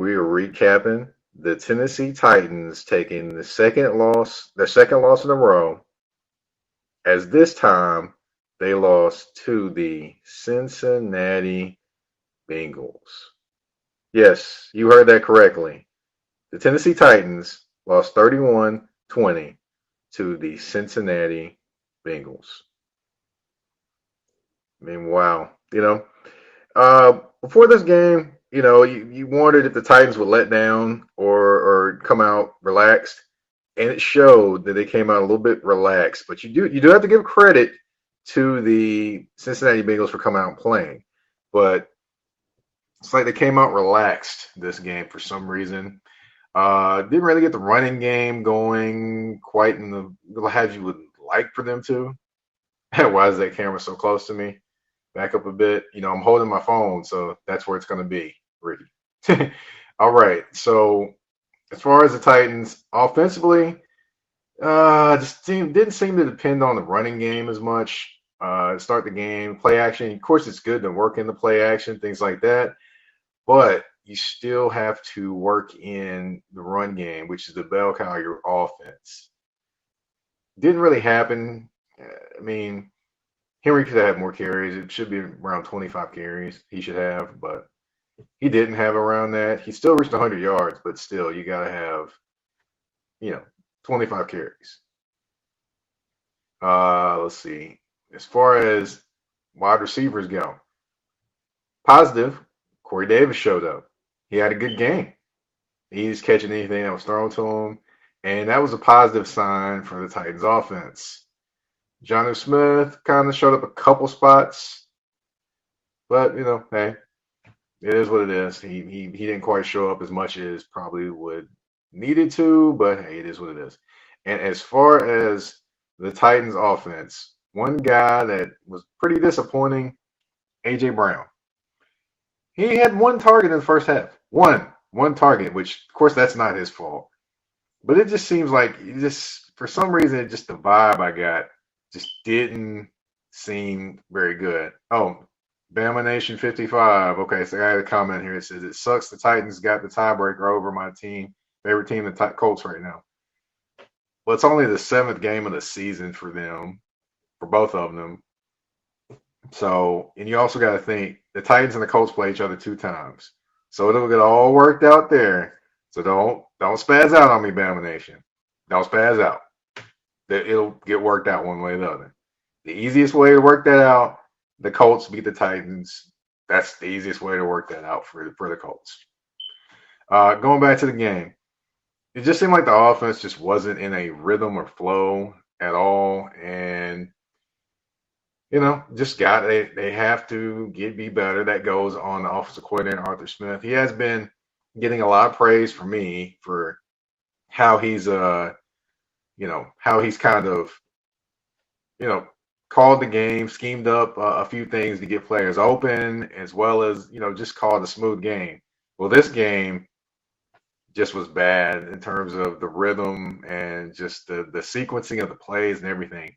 We are recapping the Tennessee Titans taking their second loss in a row, as this time they lost to the Cincinnati Bengals. Yes, you heard that correctly. The Tennessee Titans lost 31-20 to the Cincinnati Bengals. I mean, wow. Before this game, you wondered if the Titans would let down or come out relaxed, and it showed that they came out a little bit relaxed. But you do have to give credit to the Cincinnati Bengals for coming out and playing. But it's like they came out relaxed this game for some reason. Didn't really get the running game going quite in the how you would like for them to. Why is that camera so close to me? Back up a bit. I'm holding my phone, so that's where it's going to be, Ricky. All right. So as far as the Titans offensively, didn't seem to depend on the running game as much. Start the game, play action. Of course, it's good to work in the play action, things like that. But you still have to work in the run game, which is the bell cow of your offense. Didn't really happen. I mean, Henry could have more carries. It should be around 25 carries he should have, but he didn't have around that. He still reached 100 yards, but still, you got to have, you know, 25 carries. Let's see. As far as wide receivers go, positive, Corey Davis showed up. He had a good game. He's catching anything that was thrown to him, and that was a positive sign for the Titans offense. Jonnu Smith kind of showed up a couple spots, but hey, it is what it is. He didn't quite show up as much as probably would needed to, but hey, it is what it is. And as far as the Titans offense, one guy that was pretty disappointing, AJ Brown. He had one target in the first half. One target, which of course that's not his fault. But it just seems like for some reason, just the vibe I got just didn't seem very good. Oh, Bama Nation 55. Okay, so I had a comment here. It says it sucks the Titans got the tiebreaker over my favorite team, the Colts right now. Well, it's only the seventh game of the season for them, for both of them. So, and you also got to think the Titans and the Colts play each other two times, so it'll get all worked out there. So don't spaz out on me, Bama Nation. Don't spaz out. It'll get worked out one way or the other. The easiest way to work that out, the Colts beat the Titans. That's the easiest way to work that out for the Colts. Going back to the game, it just seemed like the offense just wasn't in a rhythm or flow at all, and just they have to be better. That goes on the offensive coordinator Arthur Smith. He has been getting a lot of praise for me for how he's how he's kind of called the game, schemed up a few things to get players open, as well as just called a smooth game. Well, this game just was bad in terms of the rhythm and just the sequencing of the plays and everything.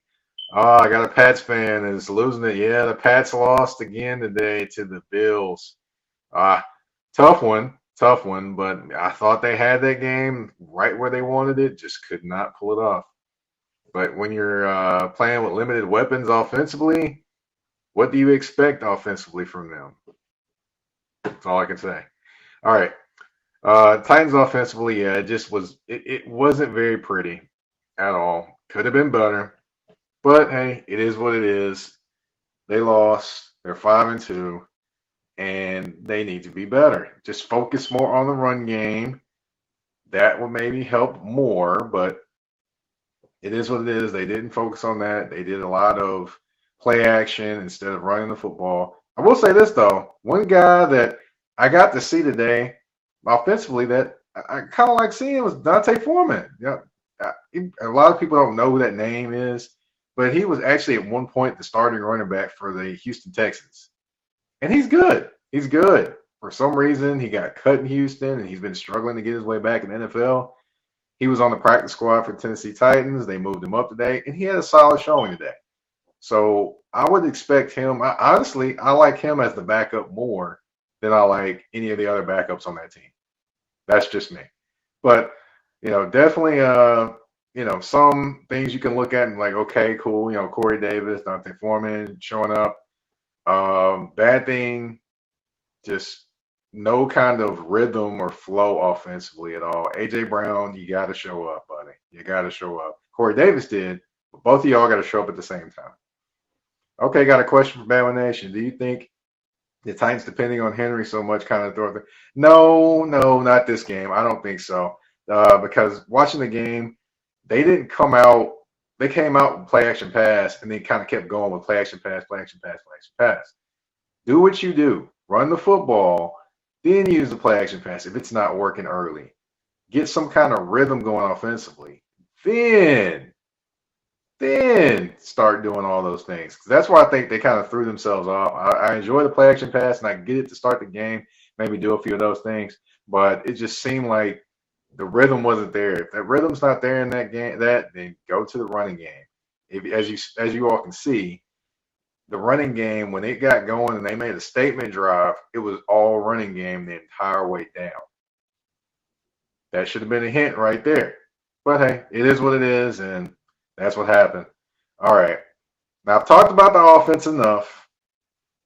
Oh, I got a Pats fan that's losing it. Yeah, the Pats lost again today to the Bills. Uh, tough one, but I thought they had that game right where they wanted it, just could not pull it off. But when you're playing with limited weapons offensively, what do you expect offensively from them? That's all I can say. All right. Titans offensively, yeah, it wasn't very pretty at all. Could have been better. But hey, it is what it is. They lost. They're 5-2, and they need to be better. Just focus more on the run game. That would maybe help more, but it is what it is. They didn't focus on that. They did a lot of play action instead of running the football. I will say this though, one guy that I got to see today offensively that I kind of like seeing was Dante Foreman. Yeah, a lot of people don't know who that name is, but he was actually at one point the starting running back for the Houston Texans. And he's good. He's good. For some reason, he got cut in Houston, and he's been struggling to get his way back in the NFL. He was on the practice squad for Tennessee Titans. They moved him up today, and he had a solid showing today. So I would expect him. Honestly, I like him as the backup more than I like any of the other backups on that team. That's just me. But definitely some things you can look at and like, okay, cool, Corey Davis, Dante Foreman showing up. Bad thing, just no kind of rhythm or flow offensively at all. AJ Brown, you got to show up, buddy. You got to show up. Corey Davis did, but both of y'all got to show up at the same time. Okay, got a question for Bama Nation. Do you think the Titans, depending on Henry so much, kind of throw the? No, no, not this game. I don't think so. Because watching the game, they didn't come out. They came out with play action pass, and they kind of kept going with play action pass, play action pass, play action pass. Do what you do. Run the football, then use the play action pass if it's not working early. Get some kind of rhythm going offensively. Then start doing all those things. That's why I think they kind of threw themselves off. I enjoy the play action pass and I get it to start the game, maybe do a few of those things, but it just seemed like the rhythm wasn't there. If that rhythm's not there in that game, then go to the running game. If, as you all can see, the running game when it got going and they made a statement drive, it was all running game the entire way down. That should have been a hint right there. But hey, it is what it is, and that's what happened. All right. Now, I've talked about the offense enough.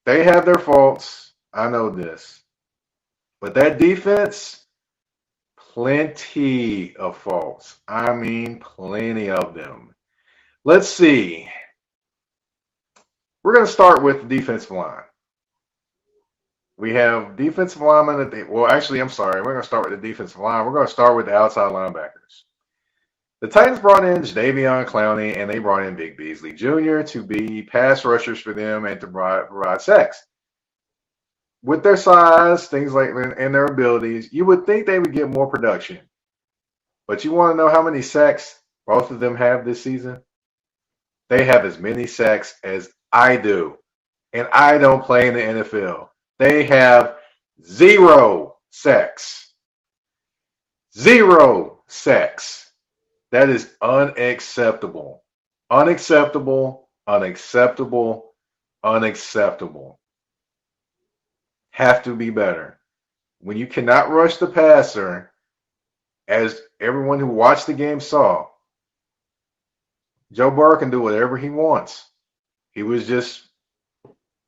They have their faults. I know this. But that defense, plenty of faults. I mean, plenty of them. Let's see. We're going to start with the defensive line. We have defensive linemen. Well, actually, I'm sorry. We're going to start with the defensive line. We're going to start with the outside linebackers. The Titans brought in Jadeveon Clowney, and they brought in Big Beasley Jr. to be pass rushers for them and to provide sacks. With their size, things like and their abilities, you would think they would get more production. But you want to know how many sacks both of them have this season? They have as many sacks as I do, and I don't play in the NFL. They have 0 sacks. 0 sacks. That is unacceptable. Unacceptable, unacceptable, unacceptable. Have to be better. When you cannot rush the passer, as everyone who watched the game saw, Joe Burrow can do whatever he wants. He was just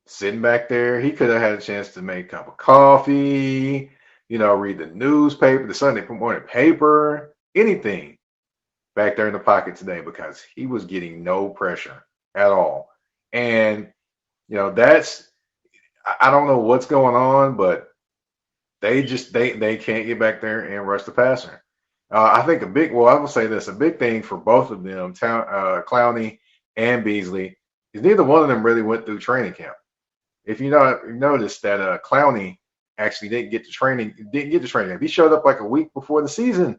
sitting back there. He could have had a chance to make a cup of coffee, read the newspaper, the Sunday morning paper, anything back there in the pocket today because he was getting no pressure at all. And, I don't know what's going on, but they can't get back there and rush the passer. I think I will say this, a big thing for both of them, Clowney and Beasley, is neither one of them really went through training camp. If you notice that Clowney actually didn't get to training camp. He showed up like a week before the season.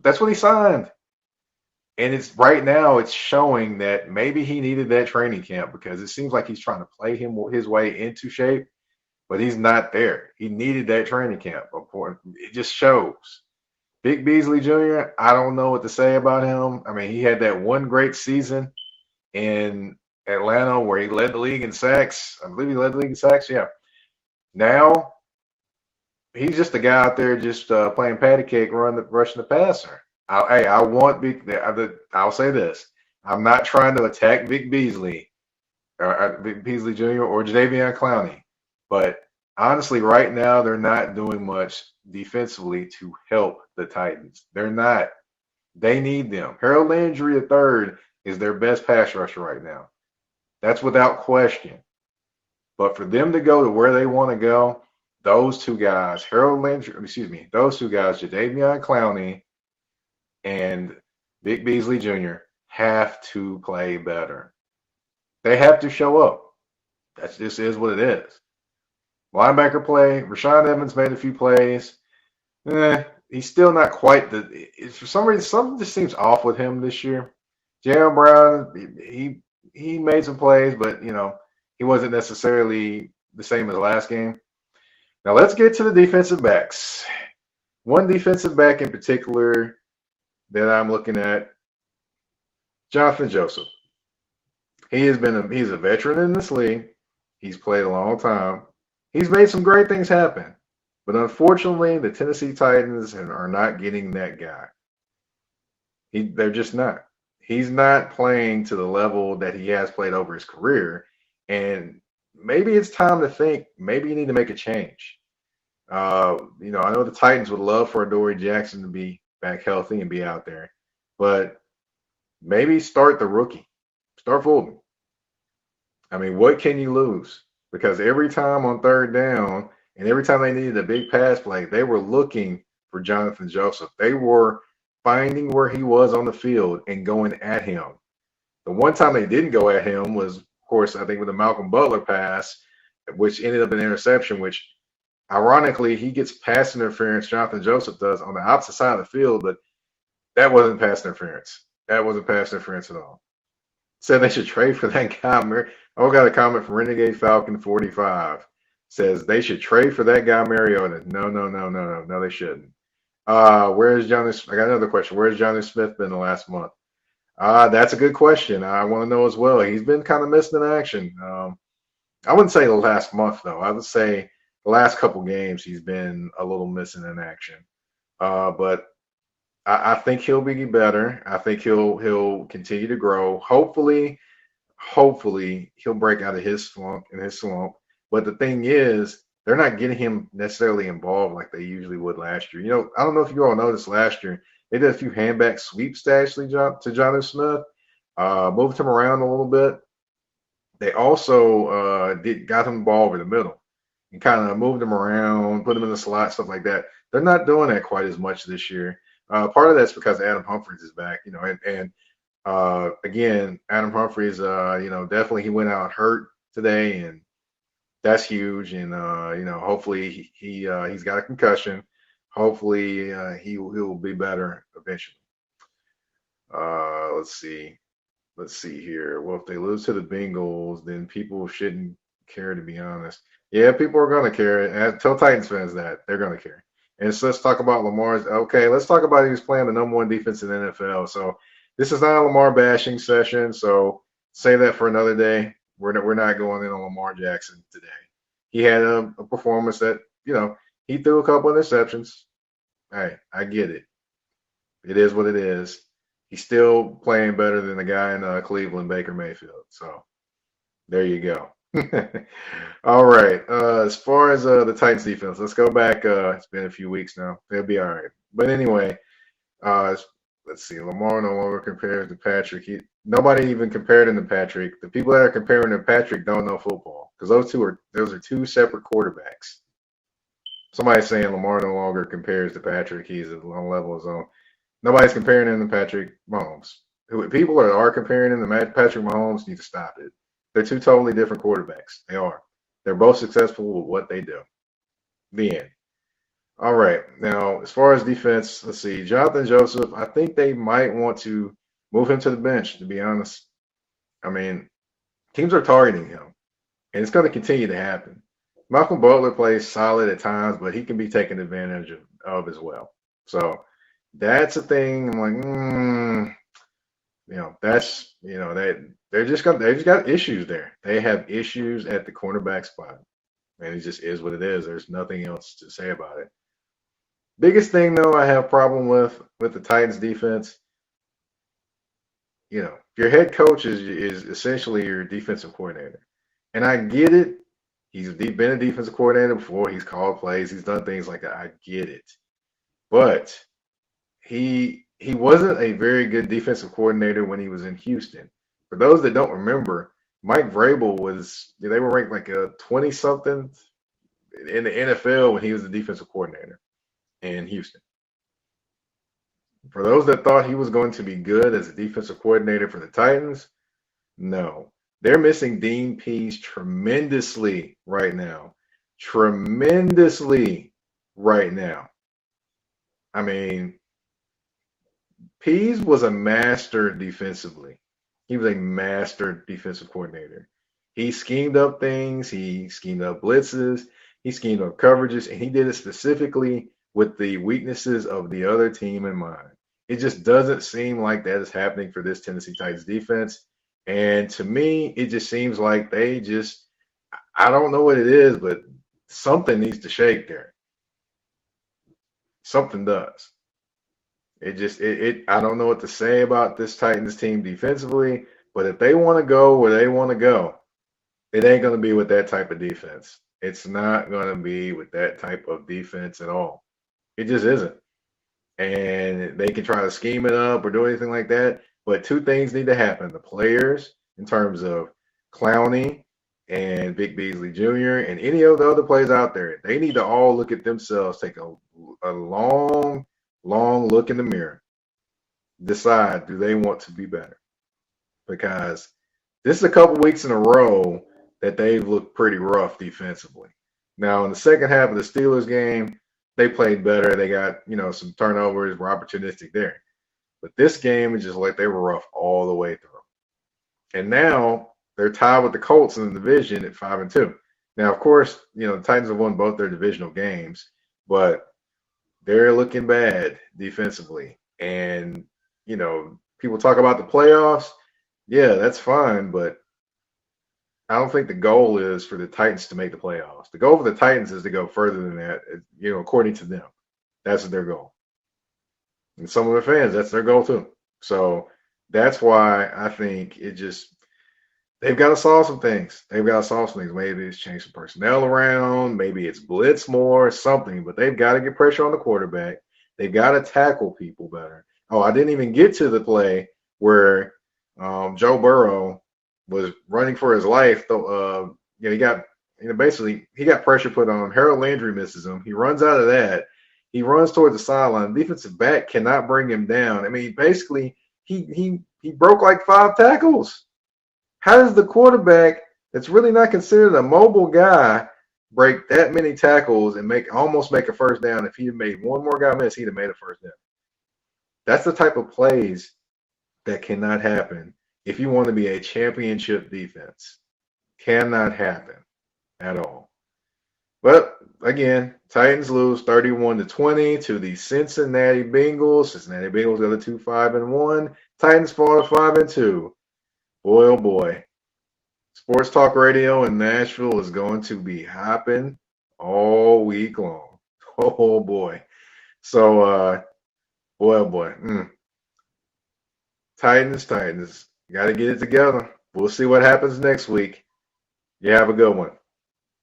That's when he signed. And right now it's showing that maybe he needed that training camp because it seems like he's trying to play his way into shape, but he's not there. He needed that training camp. It just shows. Big Beasley Jr., I don't know what to say about him. I mean, he had that one great season in Atlanta where he led the league in sacks. I believe he led the league in sacks. Yeah. Now he's just a guy out there just playing patty cake, rushing the passer. I'll say this. I'm not trying to attack Vic Beasley, or Vic Beasley Jr. or Jadeveon Clowney, but honestly, right now they're not doing much defensively to help the Titans. They're not. They need them. Harold Landry III is their best pass rusher right now. That's without question. But for them to go to where they want to go, those two guys, Jadeveon Clowney and Vic Beasley Jr. have to play better. They have to show up. That just is what it is. Linebacker play, Rashaan Evans made a few plays. He's still not quite for some reason, something just seems off with him this year. Jalen Brown, he made some plays, but, he wasn't necessarily the same as the last game. Now let's get to the defensive backs. One defensive back in particular that I'm looking at, Jonathan Joseph. He's a veteran in this league. He's played a long time. He's made some great things happen. But unfortunately, the Tennessee Titans are not getting that guy. They're just not. He's not playing to the level that he has played over his career. And maybe it's time to think, maybe you need to make a change. I know the Titans would love for Adoree Jackson to be back healthy and be out there, but maybe start the rookie. Start Fulton. I mean, what can you lose? Because every time on third down and every time they needed a big pass play, they were looking for Jonathan Joseph. They were finding where he was on the field and going at him. The one time they didn't go at him was, of course, I think with the Malcolm Butler pass, which ended up an interception, which ironically he gets pass interference, Jonathan Joseph does, on the opposite side of the field, but that wasn't pass interference. That wasn't pass interference at all. Said they should trade for that guy. I got a comment from Renegade Falcon 45. Says they should trade for that guy Mariota. No, no, no, no, no, no, they shouldn't. Where's Johnny? I got another question. Where's Johnny Smith been the last month? That's a good question. I want to know as well. He's been kind of missing in action. I wouldn't say the last month though. I would say the last couple games he's been a little missing in action. But I think he'll be better. I think he'll continue to grow. Hopefully he'll break out of his slump. But the thing is, they're not getting him necessarily involved like they usually would last year. I don't know if you all noticed last year they did a few handback sweeps to Jonathan Smith, moved him around a little bit. They also got him the ball over the middle and kind of moved him around, put him in the slot, stuff like that. They're not doing that quite as much this year. Part of that's because Adam Humphries is back, and again, Adam Humphries, definitely he went out hurt today, and that's huge. And hopefully he's got a concussion. Hopefully he'll be better eventually. Let's see. Let's see here. Well, if they lose to the Bengals, then people shouldn't care, to be honest. Yeah, people are going to care. And tell Titans fans that they're going to care. And so let's talk about Lamar's. Okay, let's talk about who's playing the number one defense in the NFL. So this is not a Lamar bashing session. So save that for another day. We're not going in on Lamar Jackson today. He had a performance that, he threw a couple interceptions. Hey, I get it. It is what it is. He's still playing better than the guy in Cleveland, Baker Mayfield. So there you go. All right. As far as the Titans defense, let's go back. It's been a few weeks now. They'll be all right. But anyway, let's see. Lamar no longer compares to Patrick. Nobody even compared him to Patrick. The people that are comparing him to Patrick don't know football because those are two separate quarterbacks. Somebody's saying Lamar no longer compares to Patrick. He's at one level of his own. Nobody's comparing him to Patrick Mahomes. People that are comparing him to Patrick Mahomes need to stop it. They're two totally different quarterbacks. They are. They're both successful with what they do. The end. All right. Now, as far as defense, let's see. Jonathan Joseph, I think they might want to move him to the bench, to be honest. I mean, teams are targeting him, and it's going to continue to happen. Malcolm Butler plays solid at times, but he can be taken advantage of as well. So that's a thing. I'm like, that's they've just got issues there. They have issues at the cornerback spot, and it just is what it is. There's nothing else to say about it. Biggest thing though, I have problem with the Titans defense. Your head coach is essentially your defensive coordinator, and I get it. He's been a defensive coordinator before. He's called plays. He's done things like that. I get it, but he wasn't a very good defensive coordinator when he was in Houston. For those that don't remember, Mike Vrabel they were ranked like a 20 something in the NFL when he was the defensive coordinator in Houston. For those that thought he was going to be good as a defensive coordinator for the Titans, no. They're missing Dean Pease tremendously right now. Tremendously right now. I mean, Pease was a master defensively. He was a master defensive coordinator. He schemed up things. He schemed up blitzes. He schemed up coverages, and he did it specifically with the weaknesses of the other team in mind. It just doesn't seem like that is happening for this Tennessee Titans defense. And to me, it just seems like I don't know what it is, but something needs to shake there. Something does. I don't know what to say about this Titans team defensively, but if they want to go where they want to go, it ain't going to be with that type of defense. It's not going to be with that type of defense at all. It just isn't. And they can try to scheme it up or do anything like that. But two things need to happen. The players, in terms of Clowney and Vic Beasley Jr. and any of the other players out there, they need to all look at themselves, take a long, long look in the mirror, decide, do they want to be better? Because this is a couple weeks in a row that they've looked pretty rough defensively. Now, in the second half of the Steelers game, they played better. They got, some turnovers, were opportunistic there. But this game is just like they were rough all the way through. And now they're tied with the Colts in the division at 5-2. Now, of course, the Titans have won both their divisional games, but they're looking bad defensively. And, people talk about the playoffs. Yeah, that's fine, but I don't think the goal is for the Titans to make the playoffs. The goal for the Titans is to go further than that, according to them. That's their goal. And some of their fans, that's their goal too. So that's why I think they've got to solve some things. They've got to solve some things. Maybe it's change some personnel around. Maybe it's blitz more, something. But they've got to get pressure on the quarterback. They've got to tackle people better. Oh, I didn't even get to the play where Joe Burrow was running for his life. He got basically he got pressure put on him. Harold Landry misses him. He runs out of that. He runs towards the sideline. Defensive back cannot bring him down. I mean, basically he broke like 5 tackles. How does the quarterback that's really not considered a mobile guy break that many tackles and almost make a first down? If he had made one more guy miss, he'd have made a first down. That's the type of plays that cannot happen if you want to be a championship defense. Cannot happen at all. But again, Titans lose 31-20 to the Cincinnati Bengals. Cincinnati Bengals the other 5-1. Titans fall to 5-2. Boy, oh boy. Sports Talk Radio in Nashville is going to be hopping all week long. Oh boy. So, boy, oh boy. Titans. Got to get it together. We'll see what happens next week. You have a good one.